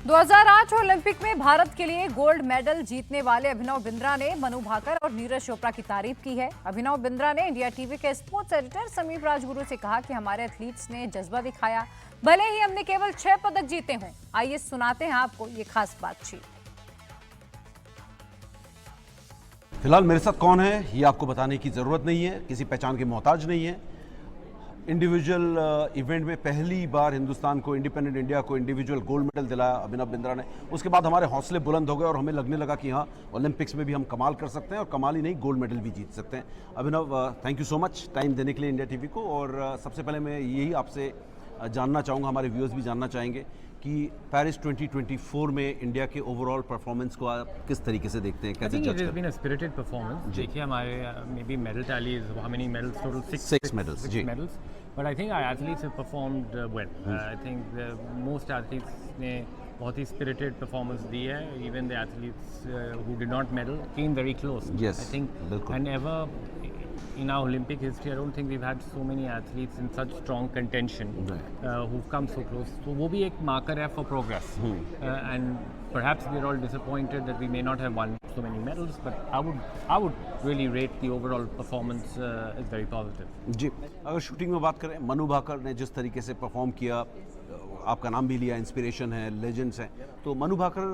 2008 Olympic में भारत के लिए गोल्ड मेडल जीतने वाले अभिनव बिंद्रा ने मनु भाकर और नीरज चोपड़ा की तारीफ की है। अभिनव बिंद्रा ने इंडिया टीवी के स्पोर्ट्स एडिटर समीप राजगुरु से कहा कि हमारे एथलीट्स ने जज्बा दिखाया, भले ही हमने केवल 6 पदक जीते हों। आइए सुनाते हैं आपको ये खास बातचीत। फिलहाल मेरे साथ कौन है ये आपको बताने की जरूरत नहीं है, किसी पहचान के मोहताज नहीं है। इंडिविजुअल इवेंट में पहली बार हिंदुस्तान को, इंडिपेंडेंट इंडिया को इंडिविजुअल गोल्ड मेडल दिलाया अभिनव बिंद्रा ने। उसके बाद हमारे हौसले बुलंद हो गए और हमें लगने लगा कि हाँ, ओलंपिक्स में भी हम कमाल कर सकते हैं और कमाल ही नहीं, गोल्ड मेडल भी जीत सकते हैं। Abhinav, thank you so much time देने के लिए इंडिया टीवी को। और सबसे पहले मैं यही आपसे जानना चाहूँगा, हमारे व्यूअर्स भी जानना चाहेंगे कि पेरिस 2024 में इंडिया के ओवरऑल परफॉर्मेंस को आप किस तरीके से देखते हैं, कैसे जज करते हैं? Been a spirited performance. देखिए हमारे maybe medal tally is how many medals total? 6 medals जी। Medals, but I think our athletes have performed well. I think most athletes ने बहुत ही स्पिरिटेड परफॉर्मेंस दी है। Even the athletes who did not medal came very close. Yes, I think बिल्कुल। And ever in our Olympic history, I don't think we've had so many athletes in such strong contention who've come so close. So वो भी एक marker है for progress. And perhaps we're all disappointed that we may not have won so many medals, but I would really rate the overall performance as very positive. जी, अगर shooting में बात करें, मनु भाकर ने जिस तरीके से परफॉर्म किया, आपका नाम भी लिया, इंस्पिरेशन है, लेजेंड्स हैं, तो मनु भाकर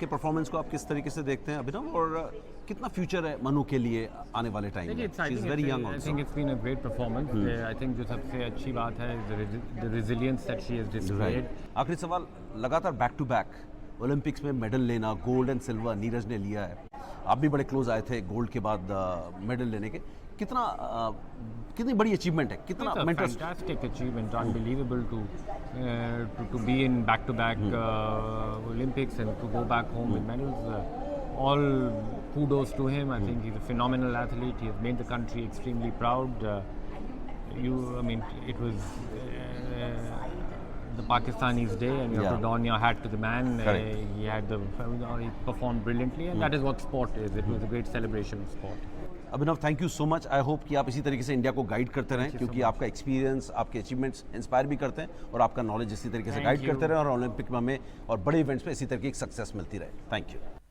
के परफॉर्मेंस को आप किस तरीके से देखते हैं अभिनव, और कितना फ्यूचर है मनु के लिए आने वाले टाइम में? She is very young I also. think it's been a great performance. I think जो सबसे अच्छी बात है the resilience that she has displayed. आखिरी सवाल, लगातार बैक टू बैक ओलंपिक्स में मेडल लेना, गोल्ड एंड सिल्वर नीरज ने लिया है, आप भी बड़े क्लोज आए थे गोल्ड के बाद मेडल लेने के, कितनी बड़ी अचीवमेंट है, कितना It's a mental? fantastic achievement, unbelievable to be in back-to-back Olympics and to go back home with medals. All kudos to him. I think he's a phenomenal athlete. He has made the country extremely proud. It was the Pakistanis' day, and you have to don your hat to the man. He performed brilliantly, and that is what sport is. It was a great celebration of sport. Abhinav, thank you so much. I hope कि आप इसी तरीके से India को guide करते रहें, क्योंकि आपका एक्सपीरियंस, आपके अचीवमेंट्स इंस्पायर भी करते हैं और आपका नॉलेज इसी तरीके से गाइड करते रहें और ओलंपिक में हमें और बड़े इवेंट्स में इसी तरीके की सक्सेस मिलती रहे। Thank you.